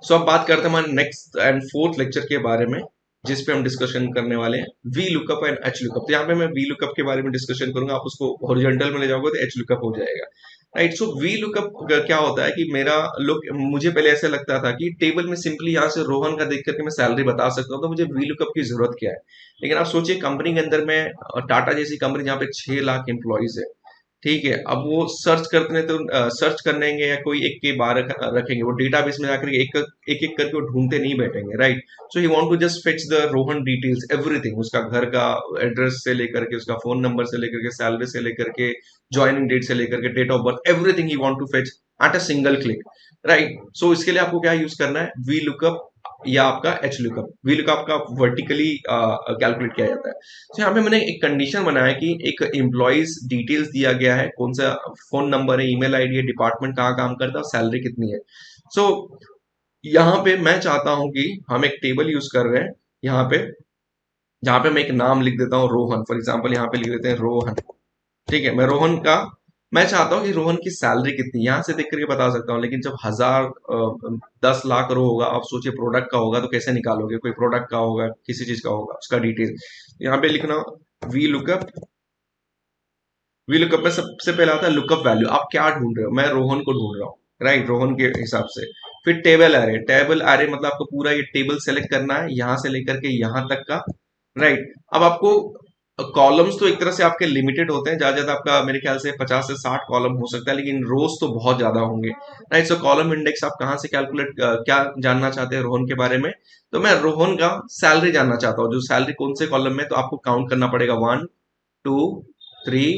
सो अब बात करते हैं हमारे नेक्स्ट एंड फोर्थ लेक्चर के बारे में, जिस पे हम डिस्कशन करने वाले हैं V lookup and H lookup. तो यहाँ पे मैं वी लुकअप के बारे में डिस्कशन करूंगा, आप उसको हॉरिजॉन्टल में ले जाओगे तो एच लुकअप हो जाएगा। राइट, सो वी लुकअप क्या होता है कि मेरा लुक, मुझे पहले ऐसा लगता था कि टेबल में सिंपली यहाँ से रोहन का देख करके मैं सैलरी बता सकता हूँ, तो मुझे वी लुकअप की जरूरत क्या है। लेकिन आप सोचिए कंपनी के अंदर में, टाटा जैसी कंपनी जहाँ पे 6 लाख एम्प्लॉइज है, ठीक है, अब वो सर्च करते हैं तो सर्च करेंगे या कोई एक के बार रखेंगे, वो डेटाबेस में जाकर एक एक एक करके वो ढूंढते नहीं बैठेंगे। Right, so he want to just fetch the Rohan details everything, उसका घर का एड्रेस से लेकर के, उसका फोन नंबर से लेकर के, सैलरी से लेकर के, ज्वाइनिंग डेट से लेकर के, डेट ऑफ बर्थ, एवरीथिंग ही want to fetch at a single click. Right, so इसके लिए आपको क्या यूज करना है, वी लुकअप या आपका एच लुकअप। वी लुकअप का वर्टिकली कैलकुलेट किया जाता है। तो यहाँ पे मैंने एक कंडीशन बनाया कि एक एम्प्लॉइज डिटेल्स दिया गया है, कौन सा फोन नंबर है, ईमेल आईडी है, डिपार्टमेंट कहाँ काम करता है और सैलरी कितनी है। सो यहाँ पे मैं चाहता हूँ कि हम एक टेबल यूज कर रहे हैं यहाँ पे, जहाँ पे मैं एक नाम लिख देता हूँ रोहन, फॉर एग्जाम्पल यहाँ पे लिख देते हैं रोहन। ठीक है, मैं रोहन का, मैं चाहता हूँ कि रोहन की सैलरी कितनी, यहाँ से देख करके बता सकता हूँ, लेकिन जब 10 लाख रो होगा, आप सोचिए प्रोडक्ट का होगा तो कैसे निकालोगे, कोई प्रोडक्ट का होगा, किसी चीज का होगा, उसका डिटेल यहाँ पे लिखना। वी लुकअप, वी लुकअप में सबसे पहला आता है लुकअप वैल्यू, आप क्या ढूंढ रहे हो, मैं रोहन को ढूंढ रहा हूँ। राइट, रोहन के हिसाब से। फिर टेबल एरे, टेबल एरे मतलब आपको पूरा ये टेबल सेलेक्ट करना है यहां से लेकर के यहां तक का। राइट, अब आपको कॉलम्स तो एक तरह से आपके लिमिटेड होते हैं, ज्यादा ज्यादा आपका मेरे ख्याल से 50 से 60 कॉलम हो सकता है, लेकिन रोज तो बहुत ज्यादा होंगे। राइट, सो कॉलम इंडेक्स आप कहाँ से कैलकुलेट, क्या जानना चाहते हैं रोहन के बारे में, तो मैं रोहन का सैलरी जानना चाहता हूँ, जो सैलरी कौन से कॉलम में, तो आपको काउंट करना पड़ेगा 1 2 3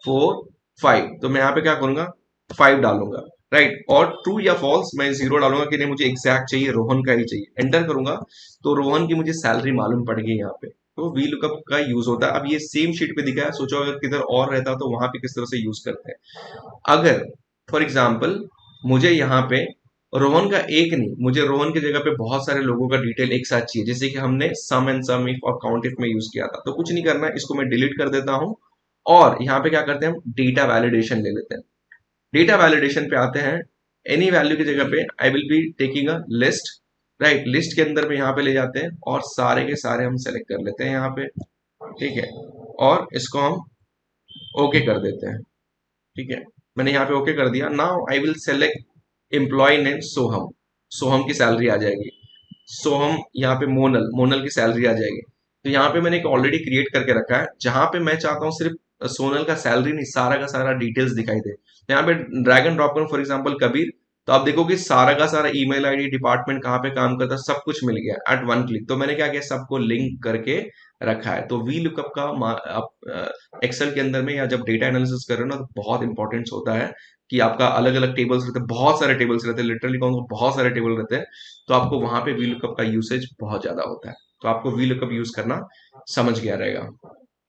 4 5। तो मैं यहाँ पे क्या करूंगा, 5 डालूंगा। राइट, और ट्रू या फॉल्स मैं 0 डालूंगा कि नहीं मुझे एग्जैक्ट चाहिए, रोहन का ही चाहिए, एंटर करूंगा। तो रोहन की मुझे सैलरी मालूम पड़ गई यहाँ पे। तो वी लुकअप का यूज होता है। अब ये सेम शीट पे दिखा है, सोचो अगर किधर और रहता तो वहां पे किस तरह से यूज करते हैं। अगर फॉर एग्जाम्पल मुझे यहाँ पे रोहन का एक नहीं, मुझे रोहन की जगह पे बहुत सारे लोगों का डिटेल एक साथ चाहिए, जैसे कि हमने सम एंड सम इफ और काउंट इफ में यूज किया था, तो कुछ नहीं करना है, इसको मैं डिलीट कर देता हूं। और यहाँ पे क्या करते हैं, हम डेटा वैलिडेशन ले लेते हैं। डेटा वैलिडेशन पे आते हैं, एनी वैल्यू की जगह पे I will be taking a list. Right, list के अंदर में यहाँ पे ले जाते हैं और सारे के सारे हम सेलेक्ट कर लेते हैं यहाँ पे। ठीक है, और इसको हम ओके कर देते हैं। ठीक है, मैंने यहाँ पे ओके कर दिया। Now I will select employ name Soham, Soham की सैलरी आ जाएगी। सोहम यहाँ पे मोनल, मोनल की सैलरी आ जाएगी। तो यहाँ पे मैंने एक ऑलरेडी क्रिएट करके रखा है, जहां पे मैं चाहता हूँ सिर्फ सोनल का सैलरी नहीं, सारा का सारा डिटेल्स दिखाई दे। तो यहाँ पे ड्रैग एंड ड्रॉप करूँ, फॉर एग्जांपल कबीर, तो आप देखो कि सारा का सारा ईमेल आईडी, डिपार्टमेंट कहाँ पे काम करता है, सब कुछ मिल गया एट वन क्लिक। तो मैंने क्या किया, सबको लिंक करके रखा है। तो वी लुकअप का आप एक्सेल के अंदर में या जब डेटा एनालिसिस कर रहे हो ना, तो बहुत इंपॉर्टेंट होता है कि आपका अलग अलग टेबल्स रहते हैं, बहुत सारे टेबल्स रहते हैं, लिटरली कहूँ तो बहुत सारे टेबल रहते हैं। तो आपको वहां पे वी लुकअप का यूसेज बहुत ज्यादा होता है, तो आपको वी लुकअप यूज करना समझ गया रहेगा।